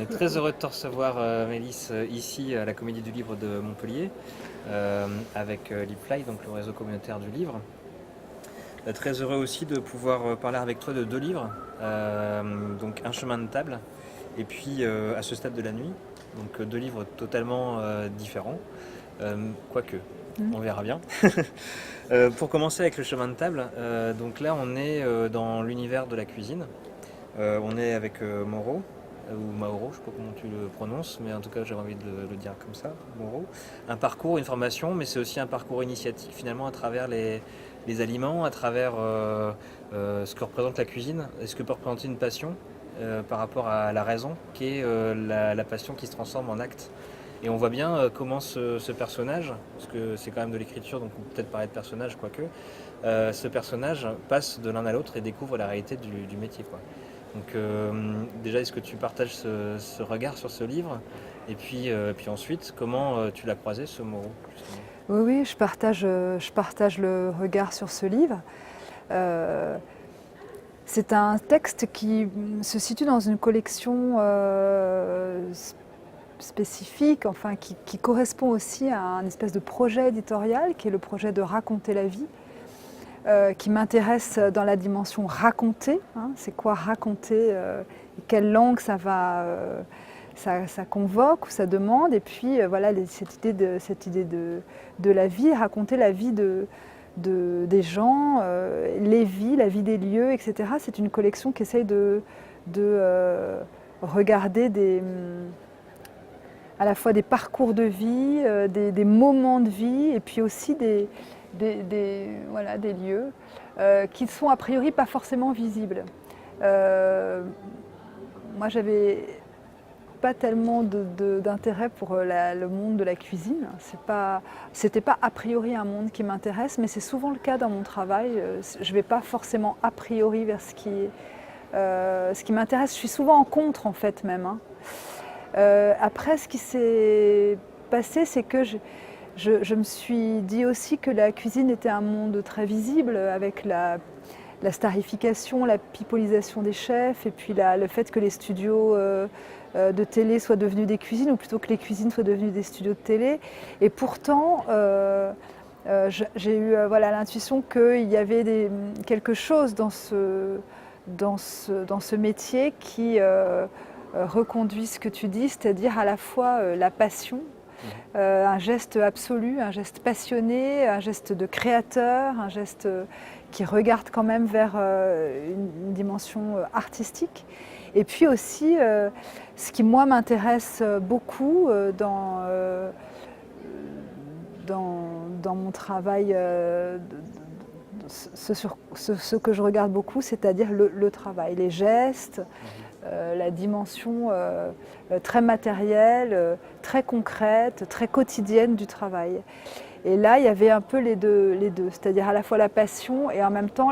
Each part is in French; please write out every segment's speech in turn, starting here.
est très heureux de te recevoir, Mélisse, ici à la Comédie du Livre de Montpellier, avec Lipfly, donc le réseau communautaire du livre. Très heureux aussi de pouvoir parler avec toi de deux livres, donc Un chemin de table, et puis À ce stade de la nuit, donc deux livres totalement différents, quoique, on verra bien. Pour commencer avec Le chemin de table, donc là on est dans l'univers de la cuisine. On est avec Mauro, ou Mauro, je ne sais pas comment tu le prononces, mais en tout cas j'ai envie de le dire comme ça, Mauro. Un parcours, une formation, mais c'est aussi un parcours initiatique finalement à travers les aliments, à travers ce que représente la cuisine, et ce que peut représenter une passion par rapport à la raison, qui est la passion qui se transforme en acte. Et on voit bien comment ce personnage, parce que c'est quand même de l'écriture, donc on peut peut-être parler de personnage, quoique, ce personnage passe de l'un à l'autre et découvre la réalité du métier, quoi. Donc déjà, est-ce que tu partages ce regard sur ce livre? Et puis ensuite, comment tu l'as croisé, ce Moreau, justement? Oui, oui, je partage le regard sur ce livre. Euh, c'est un texte qui se situe dans une collection spécifique, enfin qui correspond aussi à un espèce de projet éditorial, qui est le projet de raconter la vie, qui m'intéresse dans la dimension raconter. Hein, c'est quoi raconter et quelle langue ça va ça convoque ou ça demande, et puis voilà cette idée de la vie, raconter la vie des gens, les vies, la vie des lieux, etc. C'est une collection qui essaye de regarder à la fois des parcours de vie, des moments de vie, et puis aussi voilà, des lieux qui sont a priori pas forcément visibles. Moi, j'avais pas tellement d'intérêt pour le monde de la cuisine. C'était pas a priori un monde qui m'intéresse, mais c'est souvent le cas dans mon travail. Je vais pas forcément a priori vers ce qui m'intéresse. Je suis souvent en contre, en fait, même. Hein. Après, ce qui s'est passé, c'est que je me suis dit aussi que la cuisine était un monde très visible, avec la starification, la pipolisation des chefs, et puis le fait que les studios de télé soient devenus des cuisines, ou plutôt que les cuisines soient devenues des studios de télé. Et pourtant, j'ai eu voilà, l'intuition qu'il y avait quelque chose dans ce métier qui reconduit ce que tu dis, c'est-à-dire à la fois la passion, un geste absolu, un geste passionné, un geste de créateur, un geste qui regarde quand même vers une dimension artistique. Et puis aussi, ce qui moi m'intéresse beaucoup dans mon travail, ce que je regarde beaucoup, c'est-à-dire le travail, les gestes, la dimension très matérielle, très concrète, très quotidienne du travail. Et là, il y avait un peu les deux, c'est-à-dire à la fois la passion et en même temps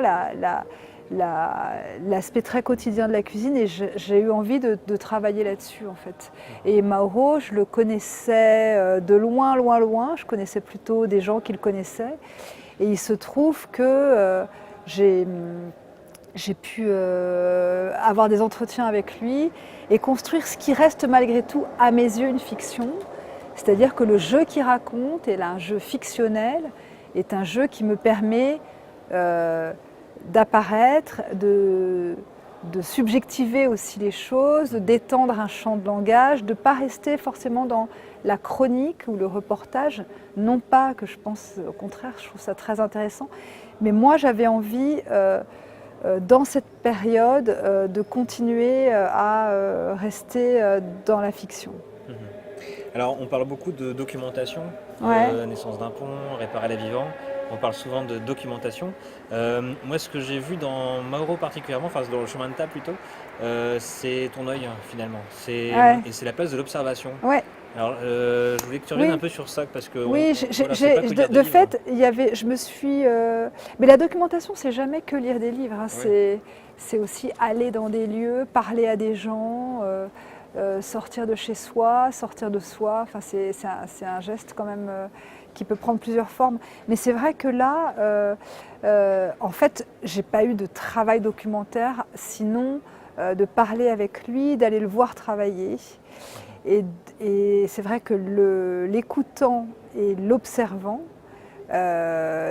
l'aspect très quotidien de la cuisine, et j'ai eu envie de travailler là-dessus, en fait. Et Mauro, je le connaissais de loin, loin, loin. Je connaissais plutôt des gens qui le connaissaient. Et il se trouve que j'ai pu avoir des entretiens avec lui et construire ce qui reste malgré tout, à mes yeux, une fiction. C'est-à-dire que le jeu qu'il raconte est un jeu fictionnel, est un jeu qui me permet d'apparaître, de subjectiver aussi les choses, d'étendre un champ de langage, de ne pas rester forcément dans la chronique ou le reportage. Non pas que je pense, au contraire, je trouve ça très intéressant, mais moi j'avais envie, dans cette période, de continuer à rester dans la fiction. Alors, on parle beaucoup de documentation, Ouais. naissance d'un pont, réparer les vivants. On parle souvent de documentation. Moi, ce que j'ai vu dans Mauro particulièrement, enfin dans Le chemin de table plutôt, c'est ton œil finalement. Ouais. Et c'est la place de l'observation. Ouais. Alors, je voulais que tu reviennes un Oui. peu sur ça parce que Oui, voilà, c'est pas que lire des de livres. fait, je me suis. Mais la documentation, c'est jamais que lire des livres. Hein. Oui. C'est aussi aller dans des lieux, parler à des gens, sortir de chez soi, sortir de soi. Enfin, c'est un geste quand même qui peut prendre plusieurs formes. Mais c'est vrai que là, en fait, j'ai pas eu de travail documentaire, sinon de parler avec lui, d'aller le voir travailler. Et c'est vrai que l'écoutant et l'observant,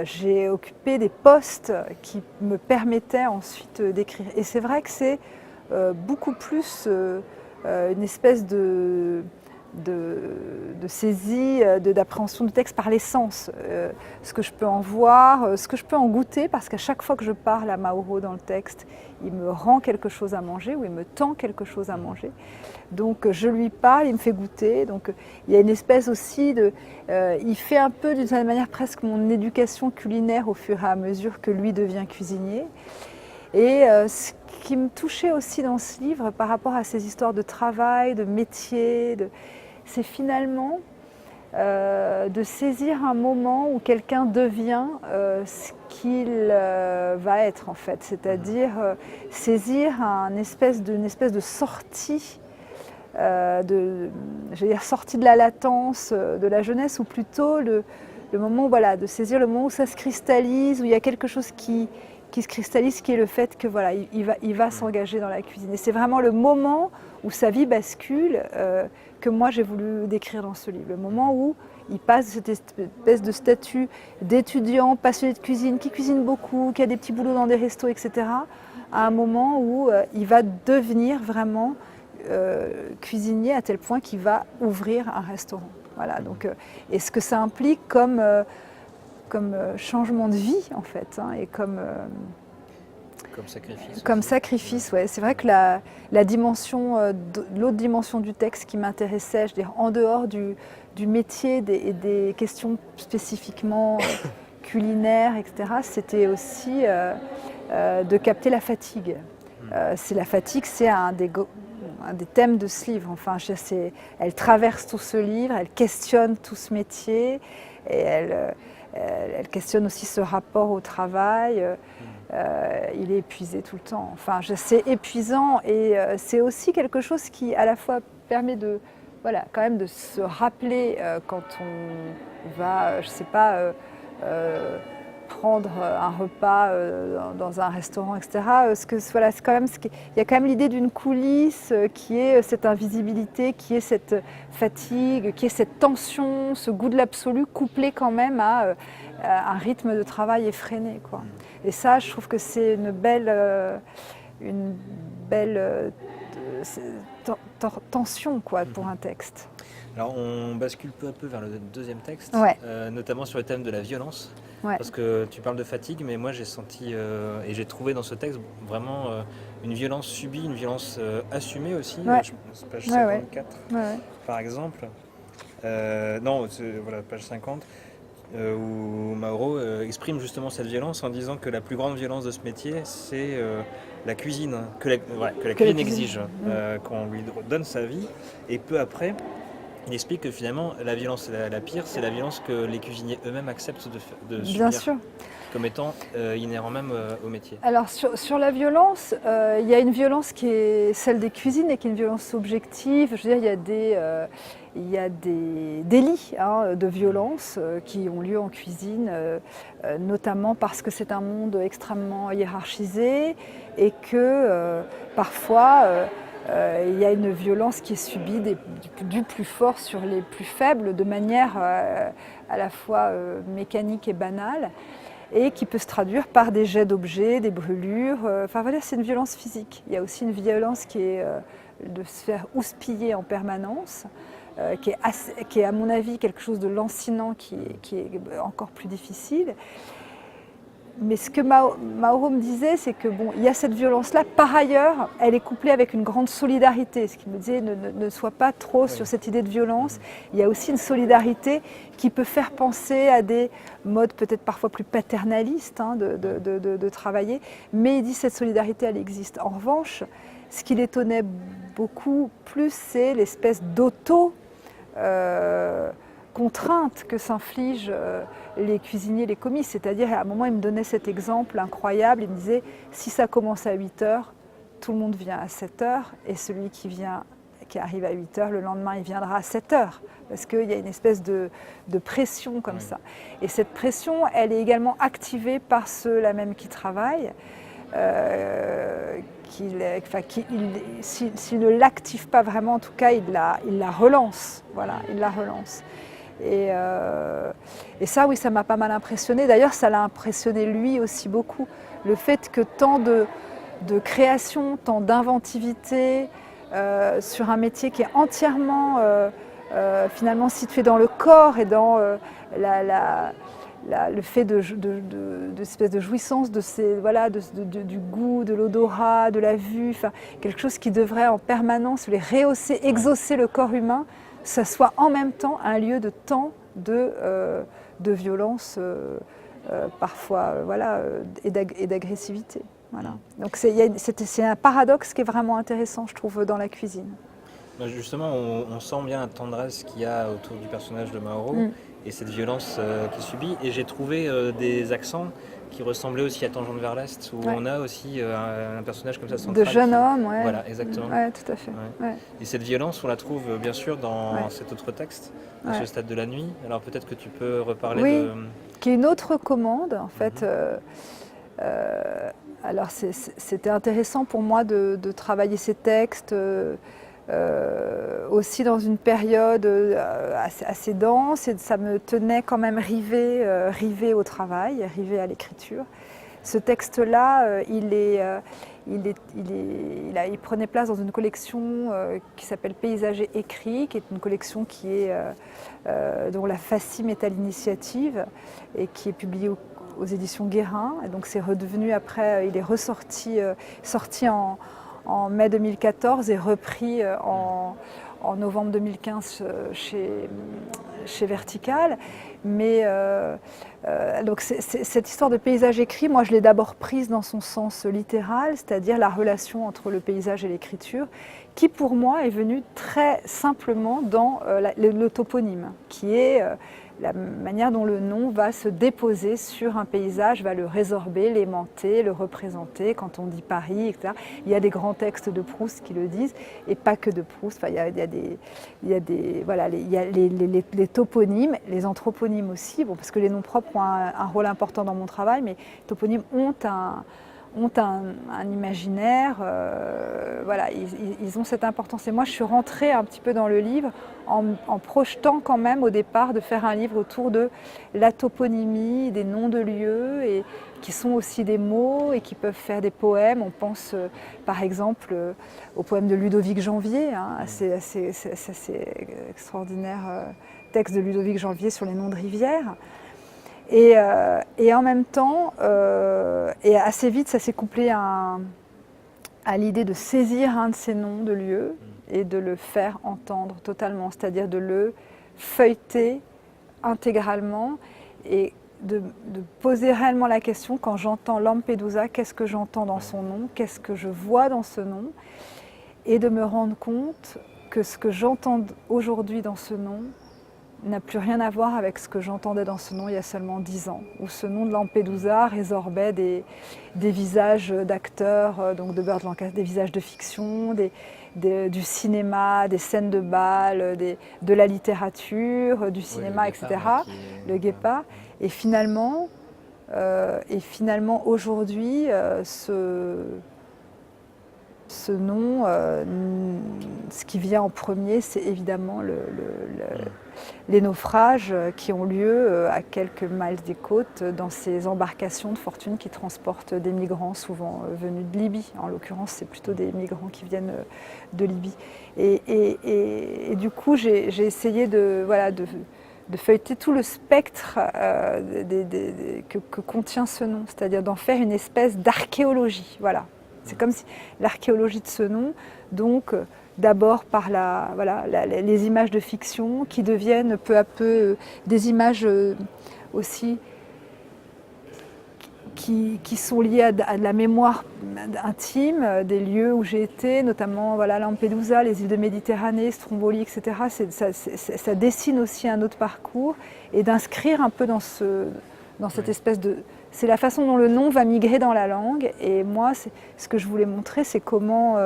j'ai occupé des postes qui me permettaient ensuite d'écrire. Et c'est vrai que c'est beaucoup plus une espèce de saisie, d'appréhension du texte par les sens. Ce que je peux en voir, ce que je peux en goûter, parce qu'à chaque fois que je parle à Mauro dans le texte, il me rend quelque chose à manger ou il me tend quelque chose à manger. Donc je lui parle, il me fait goûter. Donc il y a une espèce aussi de... il fait un peu d'une certaine manière presque mon éducation culinaire au fur et à mesure que lui devient cuisinier. Et ce qui me touchait aussi dans ce livre par rapport à ces histoires de travail, de métier, c'est finalement de saisir un moment où quelqu'un devient ce qu'il va être en fait, c'est-à-dire saisir une espèce de sortie, je veux dire sortie de la latence de la jeunesse, ou plutôt le moment, voilà, de saisir le moment où ça se cristallise, où il y a quelque chose qui se cristallise, qui est le fait que voilà, il va s'engager dans la cuisine. Et c'est vraiment le moment où sa vie bascule que moi j'ai voulu décrire dans ce livre. Le moment où il passe de cette espèce de statut d'étudiant passionné de cuisine, qui cuisine beaucoup, qui a des petits boulots dans des restos, etc., à un moment où il va devenir vraiment cuisinier à tel point qu'il va ouvrir un restaurant. Voilà, donc, et ce que ça implique comme changement de vie en fait, hein, et comme sacrifice. Comme sacrifice, ouais. C'est vrai que la dimension, l'autre dimension du texte qui m'intéressait, je veux dire, en dehors du métier et des questions spécifiquement culinaires, etc., c'était aussi de capter la fatigue. La fatigue, c'est un des thèmes de ce livre. Enfin, elle traverse tout ce livre, elle questionne tout ce métier, et elle questionne aussi ce rapport au travail. Il est épuisé tout le temps. Enfin, c'est épuisant, et c'est aussi quelque chose qui à la fois permet de, voilà, quand même de se rappeler quand on va, je sais pas, prendre un repas dans un restaurant, etc. Voilà, c'est quand même il y a quand même l'idée d'une coulisse qui est cette invisibilité, qui est cette fatigue, qui est cette tension, ce goût de l'absolu couplé quand même à un rythme de travail effréné, quoi. Et ça, je trouve que c'est une belle tension, quoi, pour un texte. Alors on bascule peu à peu vers le deuxième texte, Ouais. Notamment sur le thème de la violence. Ouais. Parce que tu parles de fatigue, mais moi j'ai senti et j'ai trouvé dans ce texte vraiment une violence subie, une violence assumée aussi. Ouais. Je pense page 54 Ouais. par exemple. Non, voilà, page 50. Où Mauro exprime justement cette violence en disant que la plus grande violence de ce métier, c'est la cuisine, que la cuisine exige, qu'on lui donne sa vie, et peu après, il explique que finalement la violence la pire, c'est la violence que les cuisiniers eux-mêmes acceptent de subir. Bien sûr. Comme étant inhérent même au métier. Alors sur la violence, il y a une violence qui est celle des cuisines et qui est une violence objective. Je veux dire, il y a des délits de violence qui ont lieu en cuisine, notamment parce que c'est un monde extrêmement hiérarchisé et que parfois il y a une violence qui est subie du plus fort sur les plus faibles de manière à la fois mécanique et banale, et qui peut se traduire par des jets d'objets, des brûlures. Enfin voilà, c'est une violence physique. Il y a aussi une violence qui est de se faire houspiller en permanence, qui est à mon avis quelque chose de lancinant, qui est encore plus difficile. Mais ce que Mauro me disait, c'est que bon, il y a cette violence-là. Par ailleurs, elle est couplée avec une grande solidarité. Ce qu'il me disait, ne sois pas trop sur cette idée de violence. Il y a aussi une solidarité qui peut faire penser à des modes peut-être parfois plus paternalistes de travailler. Mais il dit cette solidarité, elle existe. En revanche, ce qui l'étonnait beaucoup plus, c'est l'espèce contrainte que s'infligent les cuisiniers, les commis. C'est-à-dire, à un moment, il me donnait cet exemple incroyable. Il me disait, si ça commence à 8h, tout le monde vient à 7h, et celui qui arrive à 8h, le lendemain, il viendra à 7h. Parce qu'il y a une espèce de pression comme ça. Et cette pression, elle est également activée par ceux-là même qui travaillent. s'il ne l'active pas vraiment, en tout cas, il la relance. Voilà, il la relance. Et ça, oui, ça m'a pas mal impressionné. D'ailleurs, ça l'a impressionné lui aussi beaucoup. Le fait que tant de création, tant d'inventivité sur un métier qui est entièrement finalement situé dans le corps et dans le fait de espèce de jouissance du goût, de l'odorat, de la vue, quelque chose qui devrait en permanence les rehausser, exaucer le corps humain, ça soit en même temps un lieu de tant de violence, parfois, et d'agressivité. Voilà. Donc c'est un paradoxe qui est vraiment intéressant, je trouve, dans la cuisine. Justement, on sent bien la tendresse qu'il y a autour du personnage de Mauro et cette violence qu'il subit. Et j'ai trouvé des accents qui ressemblaient aussi à Tangente vers l'Est, où on a aussi un personnage comme ça central. De jeune homme, ouais. Voilà, exactement. Ouais, tout à fait. Ouais. Ouais. Et cette violence, on la trouve bien sûr dans cet autre texte, à ce stade de la nuit. Alors peut-être que tu peux reparler de... qui est une autre commande, en fait. Alors c'était intéressant pour moi de travailler ces textes aussi dans une période assez dense, et ça me tenait quand même rivée au travail, rivée à l'écriture. Ce texte-là, il prenait place dans une collection qui s'appelle Paysager écrit, qui est une collection dont la facime est à l'initiative et qui est publiée aux éditions Guérin. Et donc c'est redevenu après, il est sorti en mai 2014 et repris en novembre 2015 chez Vertical. Mais donc cette histoire de paysage écrit, moi je l'ai d'abord prise dans son sens littéral, c'est-à-dire la relation entre le paysage et l'écriture, qui pour moi est venue très simplement dans le toponyme, qui est la manière dont le nom va se déposer sur un paysage, va le résorber, l'aimanter, le représenter. Quand on dit Paris, etc. Il y a des grands textes de Proust qui le disent, et pas que de Proust. Enfin, il y a les toponymes, les anthroponymes aussi, bon, parce que les noms propres ont un rôle important dans mon travail, mais les toponymes ont un imaginaire, ils ont cette importance. Et moi, je suis rentrée un petit peu dans le livre en projetant quand même au départ de faire un livre autour de la toponymie, des noms de lieux, et qui sont aussi des mots et qui peuvent faire des poèmes. On pense par exemple au poème de Ludovic Janvier, assez extraordinaire texte de Ludovic Janvier sur les noms de rivières. Et en même temps, et assez vite, ça s'est couplé à l'idée de saisir un de ces noms de lieux et de le faire entendre totalement, c'est-à-dire de le feuilleter intégralement et de poser réellement la question, quand j'entends Lampedusa, qu'est-ce que j'entends dans son nom, qu'est-ce que je vois dans ce nom, et de me rendre compte que ce que j'entends aujourd'hui dans ce nom n'a plus rien à voir avec ce que j'entendais dans ce nom il y a seulement 10 ans, où ce nom de Lampedusa résorbait des visages d'acteurs, donc de Burt Lancaster, des visages de fiction, du cinéma, des scènes de bal, de la littérature, du cinéma, etc. Le Guépard. Et finalement aujourd'hui, ce nom, ce qui vient en premier, c'est évidemment les naufrages qui ont lieu à quelques miles des côtes dans ces embarcations de fortune qui transportent des migrants, souvent venus de Libye. En l'occurrence, c'est plutôt des migrants qui viennent de Libye. Et du coup, j'ai essayé de feuilleter tout le spectre que contient ce nom, c'est-à-dire d'en faire une espèce d'archéologie. Voilà. C'est comme si l'archéologie de ce nom, donc d'abord par les images de fiction qui deviennent peu à peu des images aussi qui sont liées à de la mémoire intime, des lieux où j'ai été, notamment Lampedusa, les îles de Méditerranée, Stromboli, etc. Ça dessine aussi un autre parcours, et d'inscrire un peu dans cette espèce de... C'est la façon dont le nom va migrer dans la langue, et moi, ce que je voulais montrer, c'est comment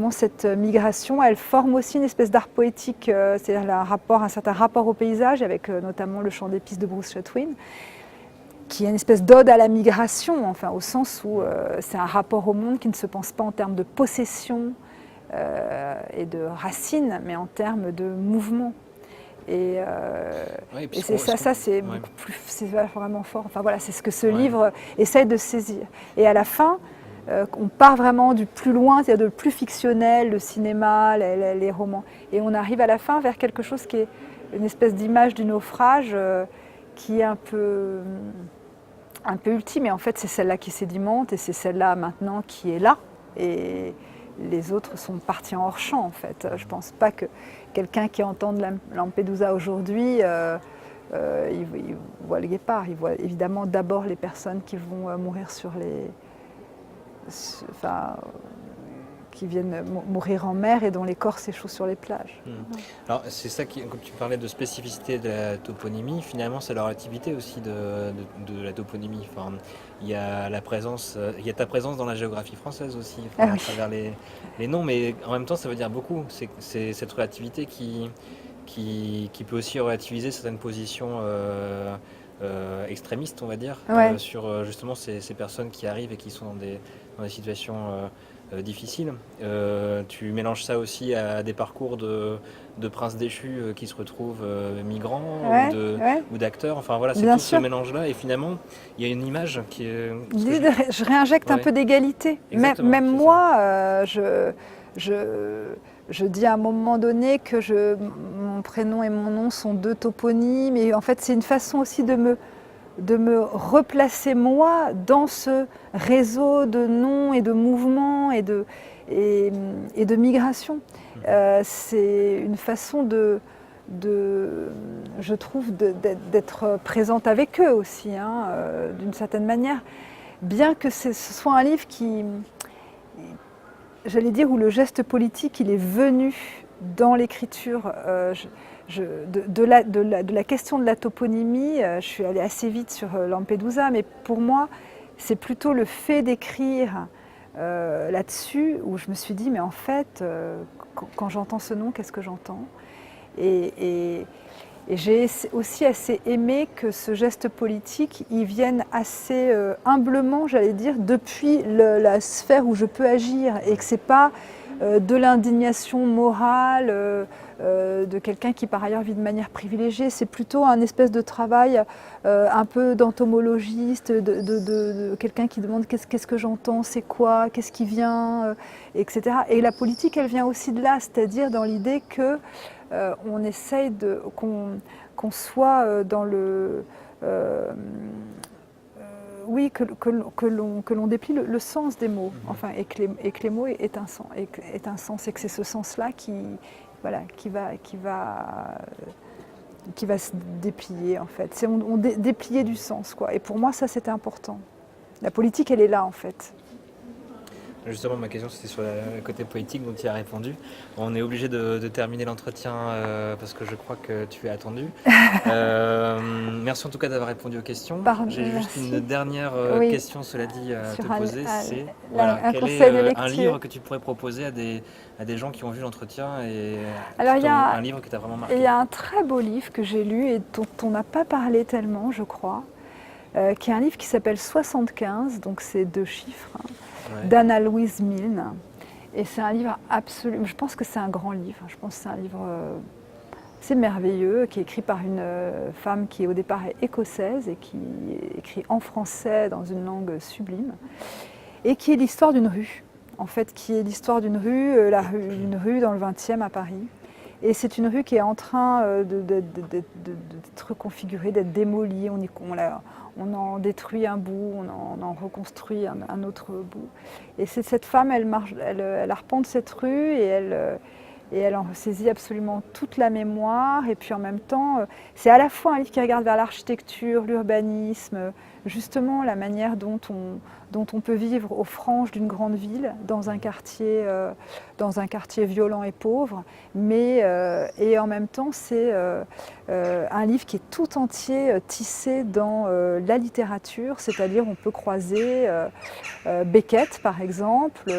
cette migration, elle forme aussi une espèce d'art poétique, c'est-à-dire un certain rapport au paysage, avec notamment le chant d'épices de Bruce Chatwin, qui est une espèce d'ode à la migration, enfin, au sens où c'est un rapport au monde qui ne se pense pas en termes de possession et de racines, mais en termes de mouvement. Et, Ouais, et c'est ça, c'est ouais. beaucoup plus, c'est vraiment fort. Enfin voilà, c'est ce que ce livre essaye de saisir. Et à la fin, on part vraiment du plus loin, c'est-à-dire de plus fictionnel, le cinéma, les romans, et on arrive à la fin vers quelque chose qui est une espèce d'image du naufrage qui est un peu ultime. Et en fait, c'est celle-là qui sédimente, et c'est celle-là maintenant qui est là. Et les autres sont partis en hors champ, en fait. Je ne pense pas que quelqu'un qui entend de Lampedusa aujourd'hui, il voit le guépard. Il voit évidemment d'abord les personnes qui vont mourir qui viennent mourir en mer et dont les corps s'échouent sur les plages. Alors c'est ça qui, comme tu parlais de spécificité de la toponymie, finalement c'est la relativité aussi de la toponymie. Enfin, il y a la présence, il y a ta présence dans la géographie française aussi, à travers les noms, mais en même temps ça veut dire beaucoup. C'est cette relativité qui peut aussi relativiser certaines positions extrémistes, on va dire, sur justement ces personnes qui arrivent et qui sont dans des situations difficiles. Tu mélanges ça aussi à des parcours de princes déchus qui se retrouvent migrants ou d'acteurs. Enfin voilà, c'est ce mélange-là. Et finalement, il y a une image qui est... Je réinjecte un peu d'égalité. Même moi, je dis à un moment donné que mon prénom et mon nom sont deux toponymes. Et en fait, c'est une façon aussi de me replacer moi dans ce réseau de noms et de mouvements et de migration. C'est une façon je trouve, d'être présente avec eux aussi, d'une certaine manière. Bien que ce soit un livre qui, j'allais dire, où le geste politique, il est venu dans l'écriture. De la question de la toponymie, je suis allée assez vite sur Lampedusa, mais pour moi, c'est plutôt le fait d'écrire là-dessus où je me suis dit, mais en fait, quand j'entends ce nom, qu'est-ce que j'entends ? Et j'ai aussi assez aimé que ce geste politique, il vienne assez humblement, j'allais dire, depuis la sphère où je peux agir, et que ce n'est pas de l'indignation morale de quelqu'un qui par ailleurs vit de manière privilégiée. C'est plutôt un espèce de travail un peu d'entomologiste, de quelqu'un qui demande qu'est-ce que j'entends, c'est quoi, qu'est-ce qui vient, etc. Et la politique, elle vient aussi de là, c'est-à-dire dans l'idée que on essaye qu'on soit dans le... oui, que l'on déplie le sens des mots, enfin, et que les mots aient un sens, et que c'est ce sens-là qui va se déplier, en fait. C'est on déplier du sens, quoi. Et pour moi, ça, c'était important. La politique, elle est là, en fait. Justement, ma question c'était sur le côté poétique dont tu as répondu. On est obligé de terminer l'entretien parce que je crois que tu es attendu. Merci en tout cas d'avoir répondu aux questions. J'ai juste une dernière question, cela dit, à te poser. C'est quel est un livre que tu pourrais proposer à des gens qui ont vu l'entretien et un livre que tu as vraiment marqué? Il y a un très beau livre que j'ai lu et dont on n'a pas parlé tellement, je crois, qui est un livre qui s'appelle 75, donc c'est 2 chiffres. D'Anna Louise Milne. Et c'est un livre absolument... Je pense que c'est un grand livre. Je pense que c'est un livre assez merveilleux, qui est écrit par une femme qui au départ est écossaise et qui écrit en français dans une langue sublime. Et qui est l'histoire d'une rue. En fait, qui est l'histoire d'une rue, une rue dans le 20e à Paris. Et c'est une rue qui est en train d'être reconfigurée, d'être démolie. On en détruit un bout, on en reconstruit un autre bout. Et c'est cette femme, elle arpente cette rue et elle en saisit absolument toute la mémoire. Et puis en même temps, c'est à la fois un livre qui regarde vers l'architecture, l'urbanisme, justement la manière dont on peut vivre aux franges d'une grande ville, dans un quartier violent et pauvre, et en même temps c'est un livre qui est tout entier tissé dans la littérature, c'est-à-dire on peut croiser Beckett par exemple.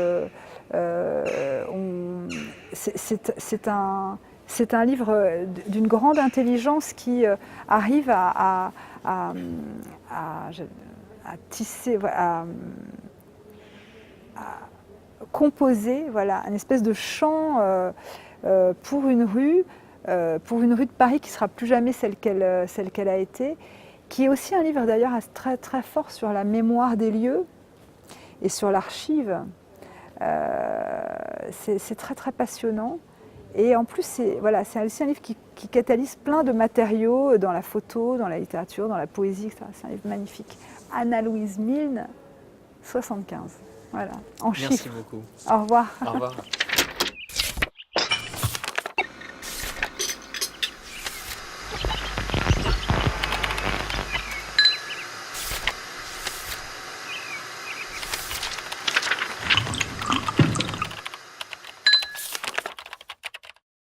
C'est C'est un livre d'une grande intelligence qui arrive à tisser, à composer voilà, une espèce de chant pour une rue de Paris qui ne sera plus jamais celle qu'elle a été, qui est aussi un livre d'ailleurs très, très fort sur la mémoire des lieux et sur l'archive. C'est très très passionnant. Et en plus, c'est aussi un livre qui catalyse plein de matériaux dans la photo, dans la littérature, dans la poésie, etc. C'est un livre magnifique. Anna-Louise Milne, 75. Voilà, en chiffres. Merci beaucoup. Au revoir. Au revoir.